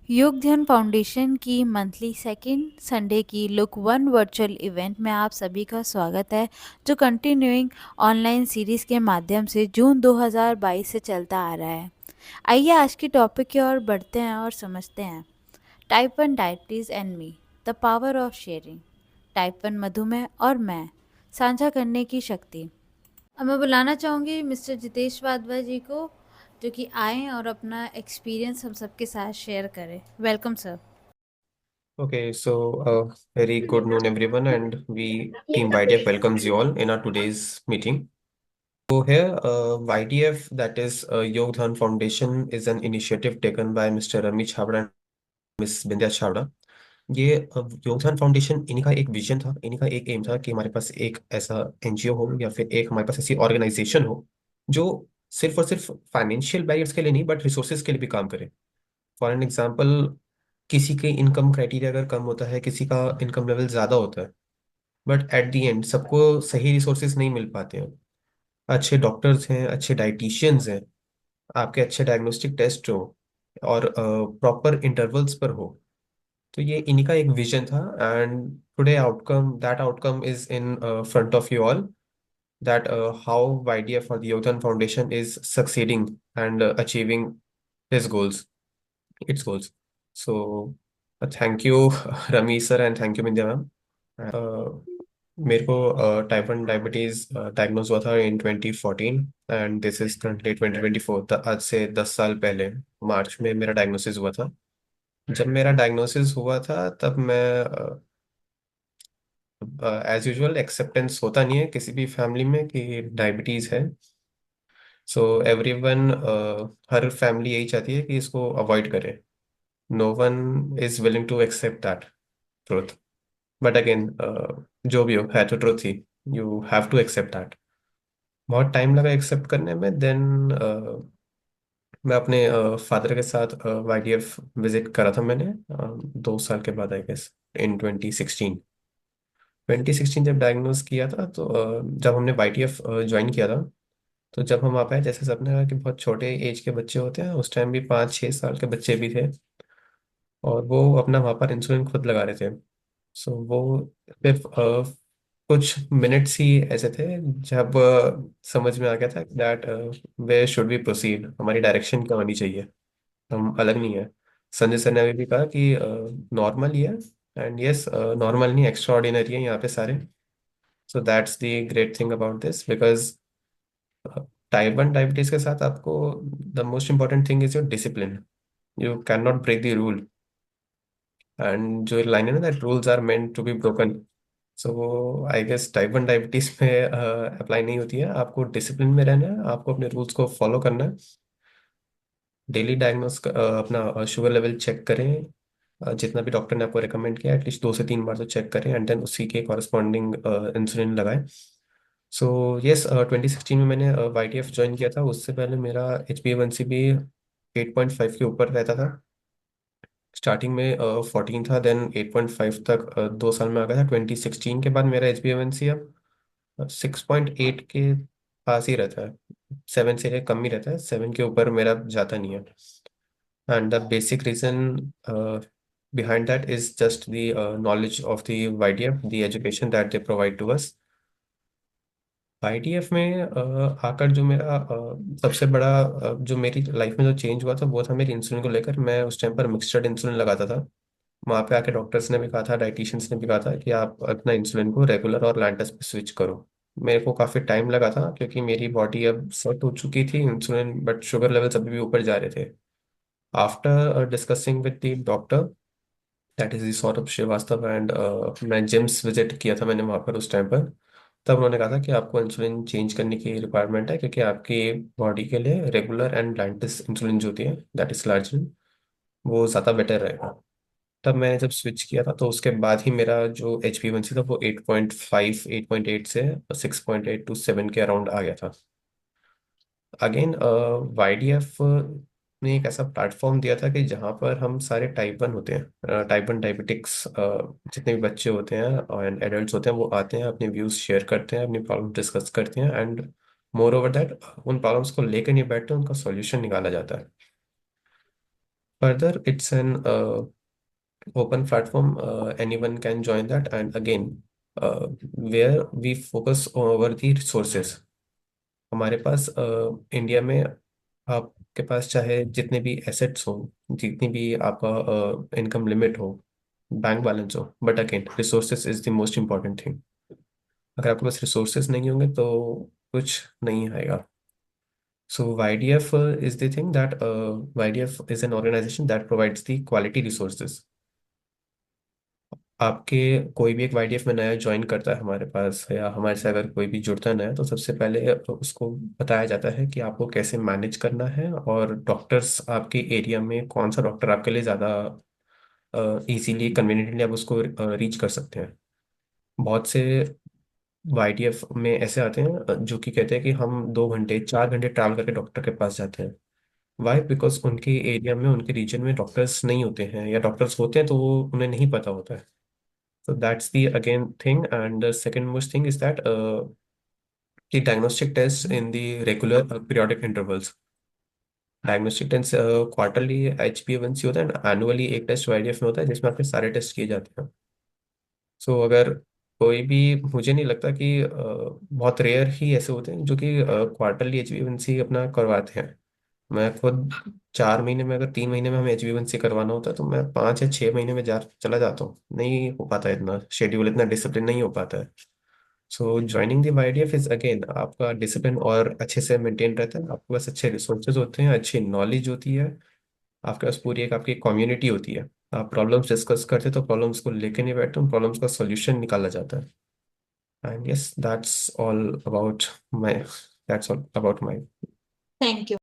योग ध्यान फाउंडेशन की मंथली सेकेंड संडे की लुक वन वर्चुअल इवेंट में आप सभी का स्वागत है, जो कंटिन्यूइंग ऑनलाइन सीरीज के माध्यम से जून 2022 से चलता आ रहा है। आइए आज की टॉपिक की ओर बढ़ते हैं और समझते हैं type 1 diabetes and me, the power of sharing. Type 1 मधुमेह और मैं, साझा करने की शक्ति। अब मैं बुलाना चाहूँगी मिस्टर जितेश वाधवा जी को, जो कि आए और अपना एक्सपीरियंस हम सबके साथ शेयर करें। Welcome sir. Okay, so very good noon, everyone, and we Team YDF welcomes you all in our today's meeting. So here, YDF, that is Yogdhan Foundation, is an initiative taken by Mr. Rami Chhabra and Miss Bindya Chhabra. ये योगदान foundation इन्हीं का एक vision था, इन्हीं का एक M था कि हमारे पास एक ऐसा एनजीओ हो या फिर एक हमारे पास ऐसी ऑर्गेनाइजेशन हो जो सिर्फ और सिर्फ फाइनेंशियल बैरियर्स के लिए नहीं बट रिसोर्सेज के लिए भी काम करे। फॉर एन एग्जाम्पल, किसी के इनकम क्राइटेरिया अगर कम होता है, किसी का इनकम लेवल ज़्यादा होता है, बट एट दी एंड सबको सही रिसोर्सेज नहीं मिल पाते हैं। अच्छे डॉक्टर्स हैं, अच्छे डाइटिशियंस हैं, आपके अच्छे डायग्नोस्टिक टेस्ट हो और प्रॉपर इंटरवल्स पर हो, तो ये इन्हीं का एक विजन था। And today outcome, that outcome is in front of you all, that how YDF or the Yogan Foundation is succeeding and achieving his goals, its goals. So thank you Rami sir and thank you Mindya ma'am. मेरे को type 1 diabetes diagnose हुआ था इन 2014 and this is currently 2024। आज से 10 साल पहले मार्च में मेरा डायग्नोसिस हुआ था। जब मेरा डायग्नोसिस हुआ था तब मैं एज यूजुअल एक्सेप्टेंस होता नहीं है किसी भी फैमिली में कि डायबिटीज है। सो एवरीवन, हर फैमिली यही चाहती है कि इसको अवॉइड करे। No one is willing to accept that truth, but again जो भी हो, है तो ट्रुथ ही। You have to accept that. बहुत टाइम लगा एक्सेप्ट करने में। देन मैं अपने फादर के साथ YDF विजिट करा था मैंने 2 साल के बाद, आई गेस इन 2016 जब डायग्नोज किया था। तो जब हमने YDF ज्वाइन किया था, तो जब हम वहाँ पे आए, जैसे सबने कहा कि बहुत छोटे एज के बच्चे होते हैं, उस टाइम भी 5-6 साल के बच्चे भी थे और वो अपना वहाँ पर इंसुलिन खुद लगा रहे थे। सो वो सिर्फ कुछ मिनट्स ही ऐसे थे जब समझ में आ गया था that way should be proceed, हमारी डायरेक्शन क्या होनी चाहिए, हम अलग नहीं है। संजय सर ने अभी भी कहा कि नॉर्मल ही है, एंड यस, नॉर्मल नहीं, एक्स्ट्रा ऑर्डिनरी है यहाँ पे सारे। So that's the great thing about this, because type 1 diabetes के साथ आपको the most important thing is your discipline. You can not break the rule, and जो लाइन है ना, that rules are meant to be broken. So वो I guess type 1 diabetes में apply नहीं होती है। आपको डिसिप्लिन में रहना है, आपको अपने रूल्स को फॉलो करना है। डेली डायग्नोस अपना शुगर लेवल चेक करें। जितना भी डॉक्टर ने आपको रिकमेंड किया, एटलीस्ट 2 से 3 बार तो चेक करें, एंड देन उसी के कॉरस्पॉन्डिंग इंसुलिन लगाएं। सो यस, 2016 में मैंने YDF ज्वाइन किया था। उससे पहले मेरा HbA1c भी 8.5 के ऊपर रहता था। स्टार्टिंग में 14 था, देन 8.5 तक 2 साल में आ गया था। 2016 के बाद मेरा HbA1c अब 6.8 के पास ही रहता है। 7 से कम ही रहता है, 7 के ऊपर मेरा जाता नहीं है। And the basic reason behind that is just the knowledge of the YDF, the education that they provide to us. YDF में आकर जो मेरा सबसे बड़ा जो मेरी लाइफ में जो चेंज हुआ था वो था मेरी इंसुलिन को लेकर। मैं उस टाइम पर मिक्सड इंसुलिन लगाता था। वहाँ पे आके डॉक्टर्स ने भी कहा था, डाइटिशियंस ने भी कहा था कि आप अपना इंसुलिन को रेगुलर और लैंटस पे स्विच करो। मेरे को काफ़ी टाइम लगा था क्योंकि मेरी बॉडी अब सेट हो चुकी थी इंसुलिन, बट शुगर लेवल्स अभी भी ऊपर जा रहे थे। After discussing with the doctor, that is Saurabh Srivastava, and मैं जिम्स विजिट किया था मैंने वहाँ पर उस टाइम पर। तब उन्होंने कहा था कि आपको इंसुलिन चेंज करने की रिक्वायरमेंट है, क्योंकि आपकी बॉडी के लिए रेगुलर एंड लैंटस इंसुलिन जो होती है, दैट इज लार्जन, वो ज़्यादा बेटर रहेगा। तब मैंने जब स्विच किया था तो उसके बाद ही मेरा जो HbA1c था वो 8.5 8.8 से 6.8 to 7 के अराउंड आ गया था। अगेन YDF ने एक ऐसा प्लेटफॉर्म दिया था कि जहाँ पर हम सारे टाइप 1 होते हैं, टाइप 1 डायबिटिक्स, जितने भी बच्चे होते हैं और एडल्ट्स होते हैं, वो आते हैं, अपने व्यूज शेयर करते हैं, अपनी प्रॉब्लम डिस्कस करते हैं, एंड मोर ओवर दैट उन प्रॉब्लम्स को लेकर नहीं बैठते, उनका सॉल्यूशन निकाला जाता है। Further, it's an open platform. Anyone can join that. And again, where we focus over the resources. हमारे पास इंडिया में आपके पास चाहे जितने भी एसेट्स हो, जितनी भी आपका इनकम लिमिट हो, बैंक बैलेंस हो, but again resources is the most important thing. अगर आपके पास रिसोर्सेज नहीं होंगे तो कुछ नहीं आएगा। सो YDF is the thing that YDF is an organization that provides the quality resources। आपके कोई भी एक YDF में नया ज्वाइन करता है हमारे पास, या हमारे से अगर कोई भी जुड़ता है नया, तो सबसे पहले उसको बताया जाता है कि आपको कैसे मैनेज करना है, और डॉक्टर्स आपके एरिया में कौन सा डॉक्टर आपके लिए ज़्यादा इजीली कन्वीनियंटली आप उसको रीच कर सकते हैं। बहुत से YDF में ऐसे आते हैं जो कि कहते हैं कि हम 2 घंटे 4 घंटे ट्रैवल करके डॉक्टर के पास जाते हैं। वाई? बिकॉज उनके एरिया में, उनके रीजन में डॉक्टर्स नहीं होते हैं, या डॉक्टर्स होते हैं तो वो उन्हें नहीं पता होता है। So that's the again thing. And the second most thing is that the diagnostic tests in the regular periodic intervals। Diagnostic test quarterly HbA1c होता है, एंड एनुअली एक टेस्ट YDF में होता है जिसमें आपके सारे टेस्ट किए जाते हैं। सो अगर कोई भी, मुझे नहीं लगता कि बहुत रेयर ही ऐसे होते हैं जो कि क्वार्टरली HbA1c अपना करवाते हैं। मैं खुद 4 महीने में, अगर 3 महीने में हमें HbA1c करवाना होता है तो मैं 5 या 6 महीने में जा चला जाता हूँ। नहीं हो पाता है, इतना शेड्यूल, इतना डिसिप्लिन नहीं हो पाता है। So joining the YDF is again, आपका डिसिप्लिन और अच्छे से मेंटेन रहता है, आपके पास अच्छे रिसोर्सेज होते हैं, अच्छी नॉलेज होती है, आपके पास पूरी एक आपकी कम्युनिटी होती है। आप प्रॉब्लम्स डिस्कस करते हैं तो प्रॉब्लम्स को लेके नहीं बैठते, उन प्रॉब्लम्स का सॉल्यूशन निकाला जाता है। And yes, that's all about my that's all about my thank you.